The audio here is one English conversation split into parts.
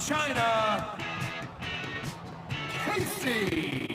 China, Casey.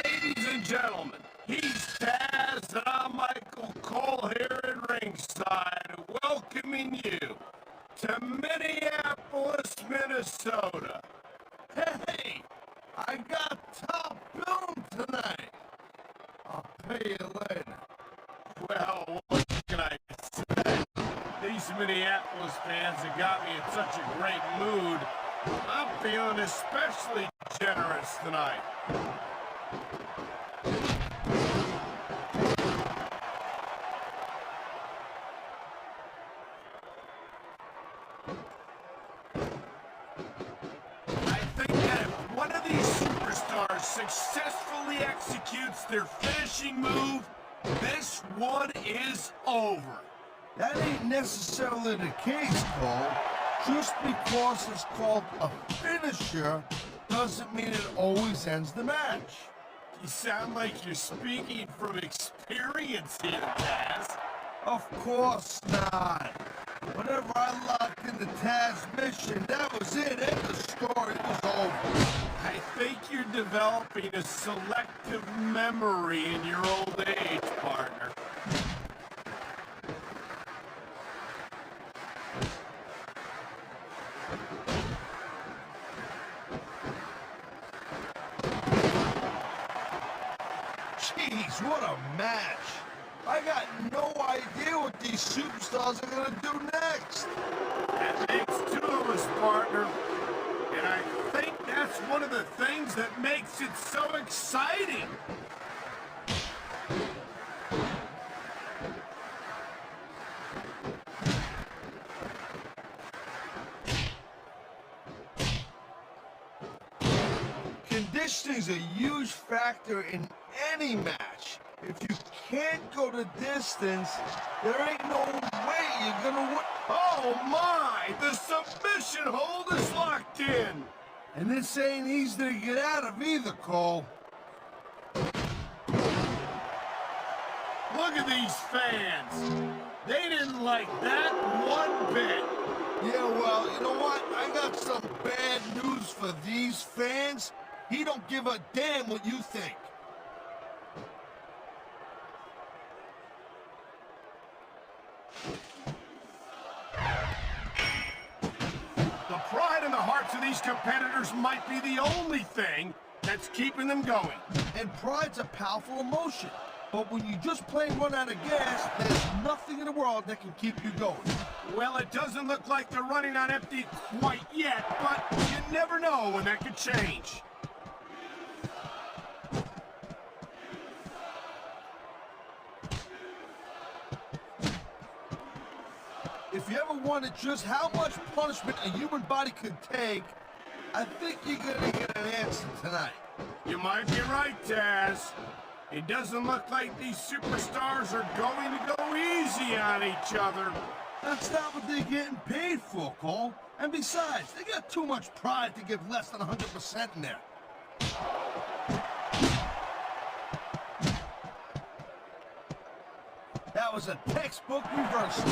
Ladies and gentlemen, he's Taz and I'm Michael Cole here at ringside, welcoming you to Minneapolis, Minnesota. Hey, I got top billing tonight. I'll pay you later. Well, what can I say? These Minneapolis fans have got me in such a great mood. I'm feeling especially generous tonight. I think that if one of these superstars successfully executes their finishing move, this one is over. That ain't necessarily the case, Cole. Just because it's called a finisher doesn't mean it always ends the match. You sound like you're speaking from experience here, Taz. Of course not. Whenever I locked in the Taz mission, that was it. End of story. It was over. I think you're developing a selective memory in your old age, partner. Jeez, what a match. I got no idea what these superstars are gonna do next. That makes two of us, partner. And I think that's one of the things that makes it so exciting. Conditioning's a huge factor in any match. If you can't go the distance, there ain't no way you're gonna win. Oh my! The submission hold is locked in! And this ain't easy to get out of either, Cole. Look at these fans. They didn't like that one bit. Yeah, well, you know what? I got some bad news for these fans. He don't give a damn what you think. The pride in the hearts of these competitors might be the only thing that's keeping them going. And pride's a powerful emotion. But when you just plain run out of gas, there's nothing in the world that can keep you going. Well, it doesn't look like they're running on empty quite yet, but you never know when that could change. If you ever wondered just how much punishment a human body could take, I think you're gonna get an answer tonight. You might be right, Taz. It doesn't look like these superstars are going to go easy on each other. That's not what they're getting paid for, Cole. And besides, they got too much pride to give less than 100% in there. That was a textbook reversal.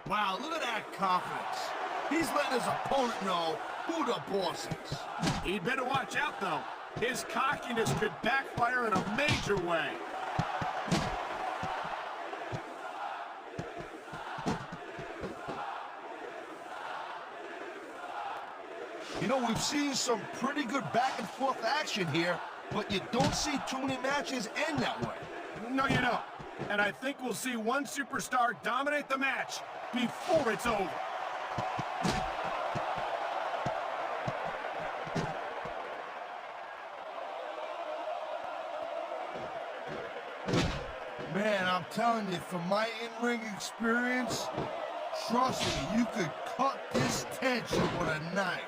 Wow, look at that confidence. He's letting his opponent know who the boss is. He'd better watch out, though. His cockiness could backfire in a major way. You know, we've seen some pretty good back-and-forth action here, but you don't see too many matches end that way. No, you don't. And I think we'll see one superstar dominate the match before it's over. Man, I'm telling you, from my in-ring experience, trust me, you could cut this tension with a knife.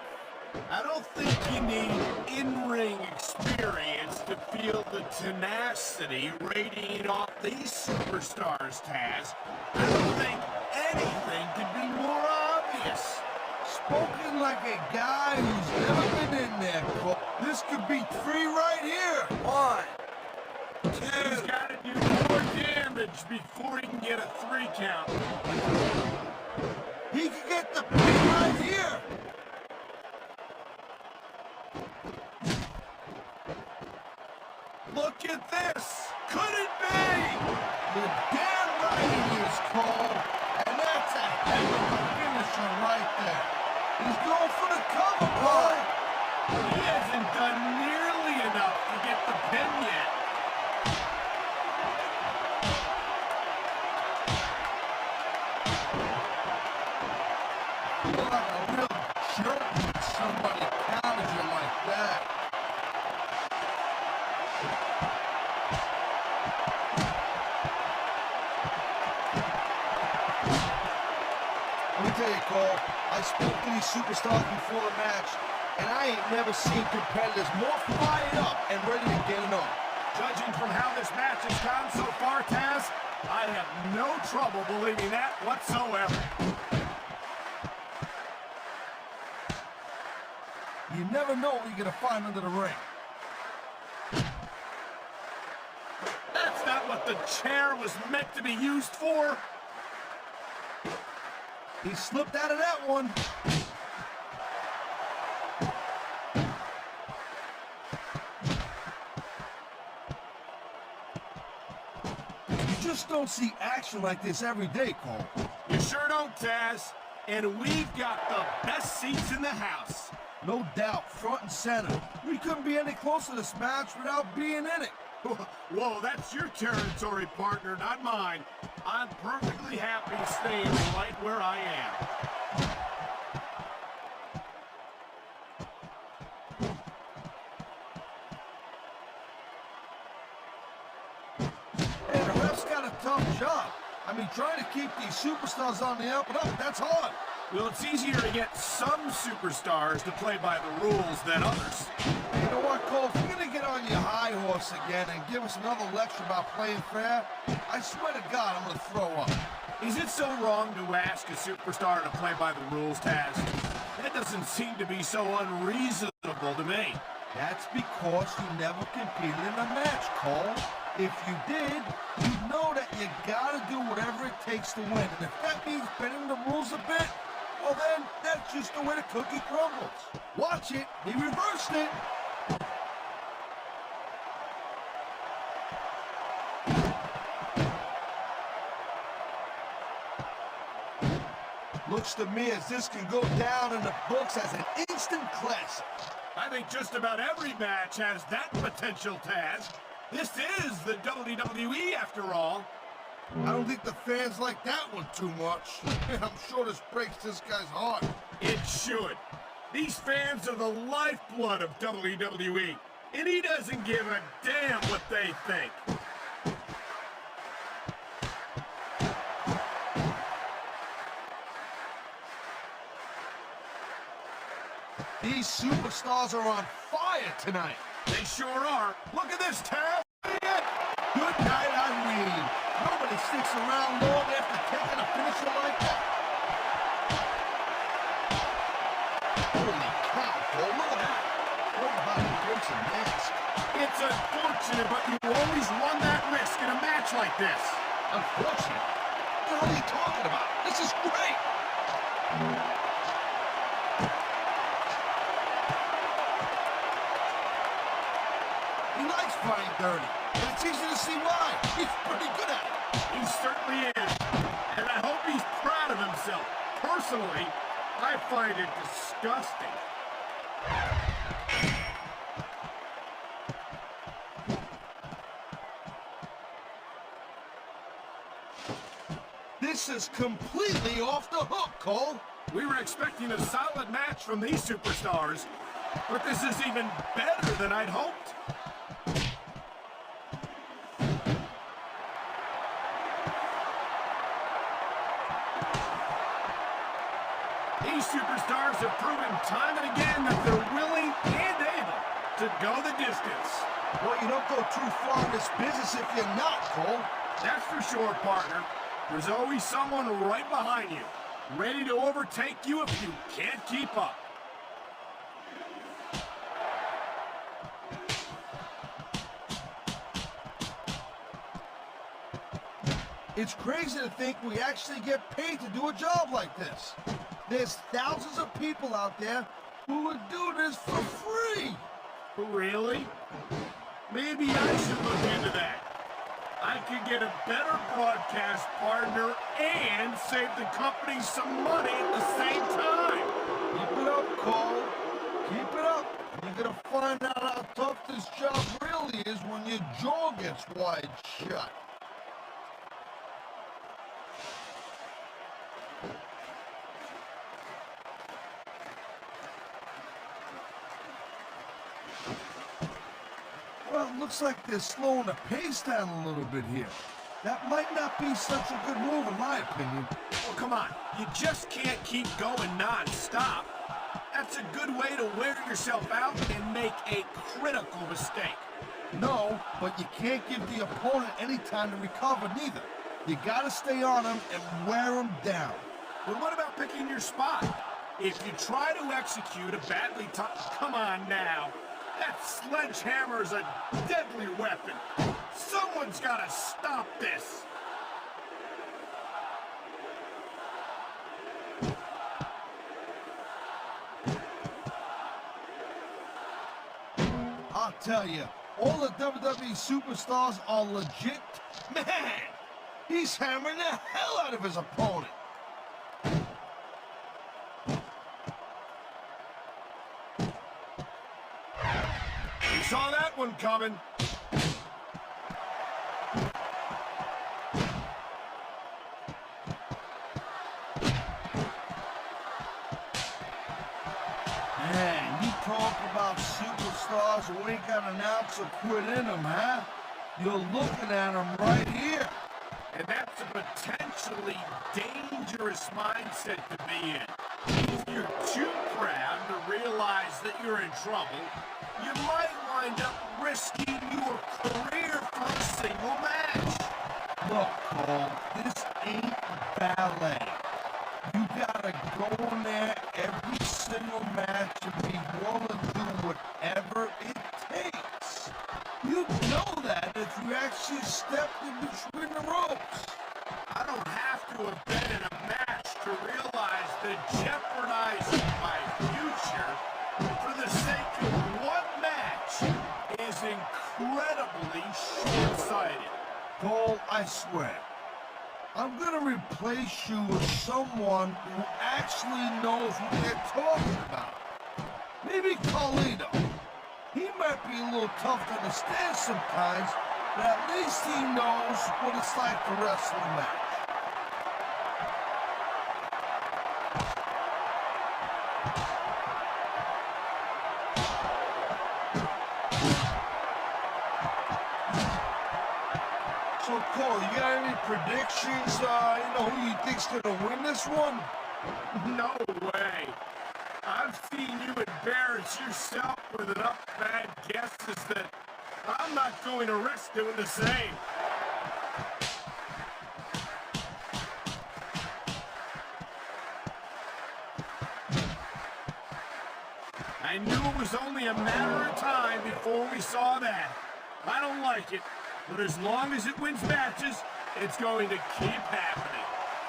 I don't think you need in-ring experience to feel the tenacity radiating off these superstars, Taz. I don't think anything could be more obvious. Spoken like a guy who's never been in there, Cole. This could be 3 right here. 1, 2. He's got to do more damage before he can get a 3 count. He could get the pin right here. Look at this! Could it be? You're damn right it is, Cole. And that's a hell of a finisher right there. He's going for the cover, Cole. He hasn't done nearly enough to get the pin yet. You're like a real jerk when somebody counters you like that. Let me tell you, Cole, I spoke to these superstars before the match, and I ain't never seen competitors more fired up and ready to get it on. Judging from how this match has gone so far, Taz, I have no trouble believing that whatsoever. You never know what you're gonna find under the ring. That's not what the chair was meant to be used for. He slipped out of that one. You just don't see action like this every day, Cole. You sure don't, Taz. And we've got the best seats in the house. No doubt, front and center. We couldn't be any closer to this match without being in it. Whoa, that's your territory, partner, not mine. I'm perfectly happy staying right where I am. Hey, the ref's got a tough job. I mean, trying to keep these superstars on the up and up, that's hard. Well, it's easier to get some superstars to play by the rules than others. You know what, Cole? If you're gonna get on your high horse again and give us another lecture about playing fair, I swear to God, I'm gonna throw up. Is it so wrong to ask a superstar to play by the rules, Taz? That doesn't seem to be so unreasonable to me. That's because you never competed in a match, Cole. If you did, you'd know that you gotta do whatever it takes to win. And if that means bending the rules a bit, well then, that's just the way the cookie crumbles. Watch it, he reversed it. Looks to me as this can go down in the books as an instant classic. I think just about every match has that potential, Taz. This is the WWE after all. I don't think the fans like that one too much. I'm sure this breaks this guy's heart. It should. These fans are the lifeblood of WWE, and he doesn't give a damn what they think. These superstars are on fire tonight. They sure are. Look at this, Taz. Good night, Irene. Nobody sticks around long after taking a finisher like that. Holy cow, Cole, look at that. What about a crimson mask? It's unfortunate, but you always run that risk in a match like this. Unfortunate? What are you talking about? This is great. He likes playing dirty, and it's easy to see why. He's pretty good at it. He certainly is, and I hope he's proud of himself. Personally, I find it disgusting. This is completely off the hook, Cole. We were expecting a solid match from these superstars, but this is even better than I'd hoped. These superstars have proven time and again that they're willing and able to go the distance. Well, you don't go too far in this business if you're not, Cole. That's for sure, partner. There's always someone right behind you, ready to overtake you if you can't keep up. It's crazy to think we actually get paid to do a job like this. There's thousands of people out there who would do this for free. Really? Maybe I should look into that. I could get a better broadcast partner and save the company some money at the same time. Keep it up, Cole. Keep it up. You're gonna find out how tough this job really is when your jaw gets wide shut. Well, it looks like they're slowing the pace down a little bit here. That might not be such a good move, in my opinion. Well, come on. You just can't keep going non-stop. That's a good way to wear yourself out and make a critical mistake. No, but you can't give the opponent any time to recover, neither. You gotta stay on him and wear him down. But what about picking your spot? If you try to execute a badly come on now. That sledgehammer is a deadly weapon. Someone's got to stop this. I'll tell you, all the WWE superstars are legit. Man, he's hammering the hell out of his opponent. Saw that one coming. Man, you talk about superstars who ain't got an ounce of quit in them, huh? You're looking at them right here. And that's a potentially dangerous mindset to be in. If you're too proud to realize that you're in trouble, you might wind up risking your career for a single match. Look, Cole, this ain't ballet. You gotta go in there every single match and be willing to do whatever it takes. You'd know that if you actually stepped in between the ropes. I don't have to have been in a match to realize that jeopardizing my future for the sake of one match is incredibly short-sighted. Cole, I swear, I'm gonna replace you with someone who actually knows what they're talking about. Maybe Carlito. He might be a little tough to understand sometimes, but at least he knows what it's like to wrestle a match. So, Cole, you got any predictions, who you think's gonna win this one? No way. I've seen you embarrass yourself with enough bad guesses that I'm not going to risk doing the same. I knew it was only a matter of time before we saw that. I don't like it, but as long as it wins matches, it's going to keep happening.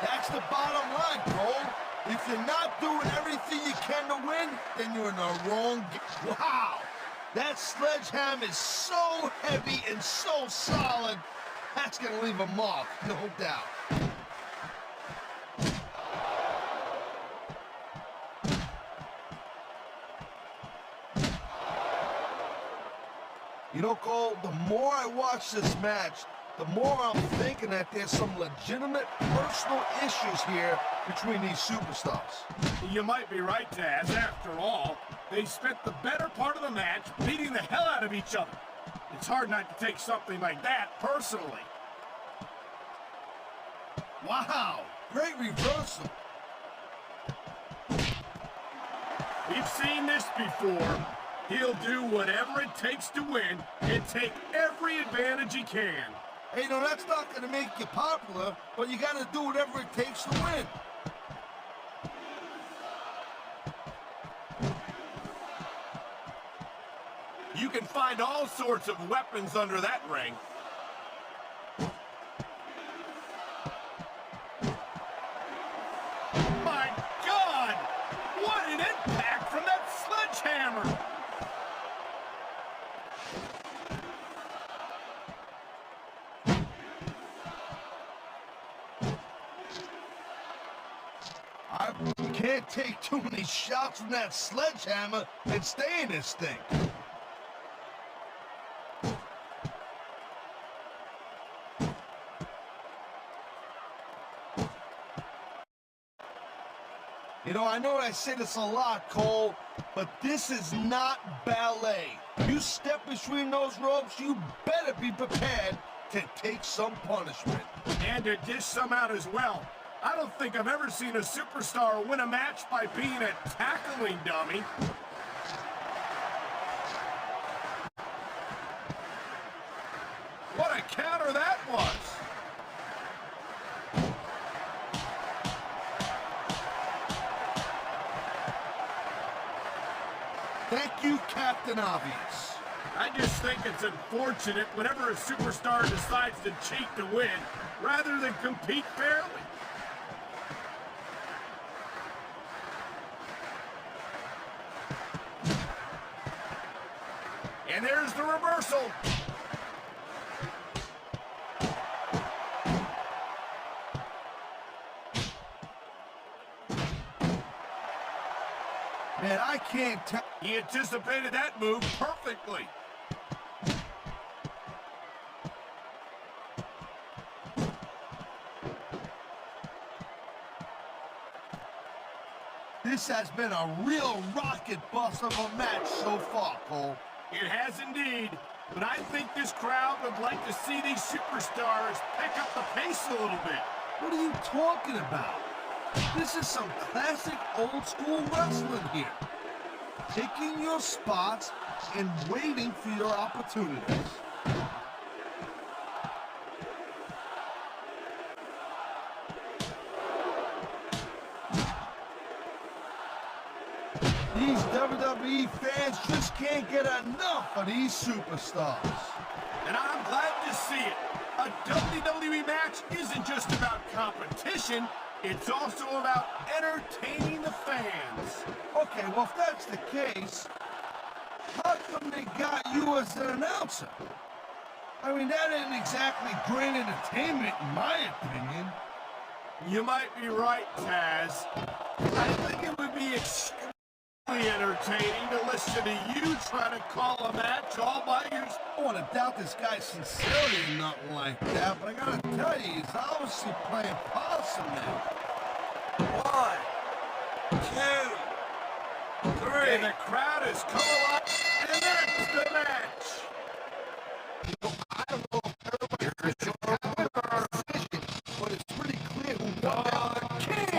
That's the bottom line, Cole. If you're not doing everything you can to win, then you're in the wrong game. Wow! That sledgehammer is so heavy and so solid, that's gonna leave a mark, no doubt. You know, Cole, the more I watch this match, the more I'm thinking that there's some legitimate personal issues here between these superstars. You might be right, Taz. After all, they spent the better part of the match beating the hell out of each other. It's hard not to take something like that personally. Wow, great reversal. We've seen this before. He'll do whatever it takes to win and take every advantage he can. Hey, no, that's not going to make you popular, but you got to do whatever it takes to win. You can find all sorts of weapons under that ring. My God! What an impact from that sledgehammer! You can't take too many shots from that sledgehammer and stay in this thing. You know, I know I say this a lot, Cole, but this is not ballet. You step between those ropes, you better be prepared to take some punishment. And to dish some out as well. I don't think I've ever seen a superstar win a match by being a tackling dummy. What a counter that was! Thank you, Captain Obvious. I just think it's unfortunate whenever a superstar decides to cheat to win, rather than compete fairly. And there's the reversal. Man, I can't tell. He anticipated that move perfectly. This has been a real rocket bust of a match so far, Cole. It has indeed, but I think this crowd would like to see these superstars pick up the pace a little bit. What are you talking about? This is some classic old-school wrestling here. Taking your spots and waiting for your opportunities. These WWE fans just can't get enough of these superstars. And I'm glad to see it. A WWE match isn't just about competition, it's also about entertaining the fans. Okay, well, if that's the case, how come they got you as an announcer? I mean, that isn't exactly great entertainment, in my opinion. You might be right, Taz. I think it would be extremely entertaining to listen to you try to call a match all by yourself. I don't want to doubt this guy's sincerity or nothing like that, but I gotta tell you, he's obviously playing possum now. 1, 2, 3. And the crowd is coming alive, and that's the match. I don't know if everybody heard your decision, but it's pretty clear who won. The King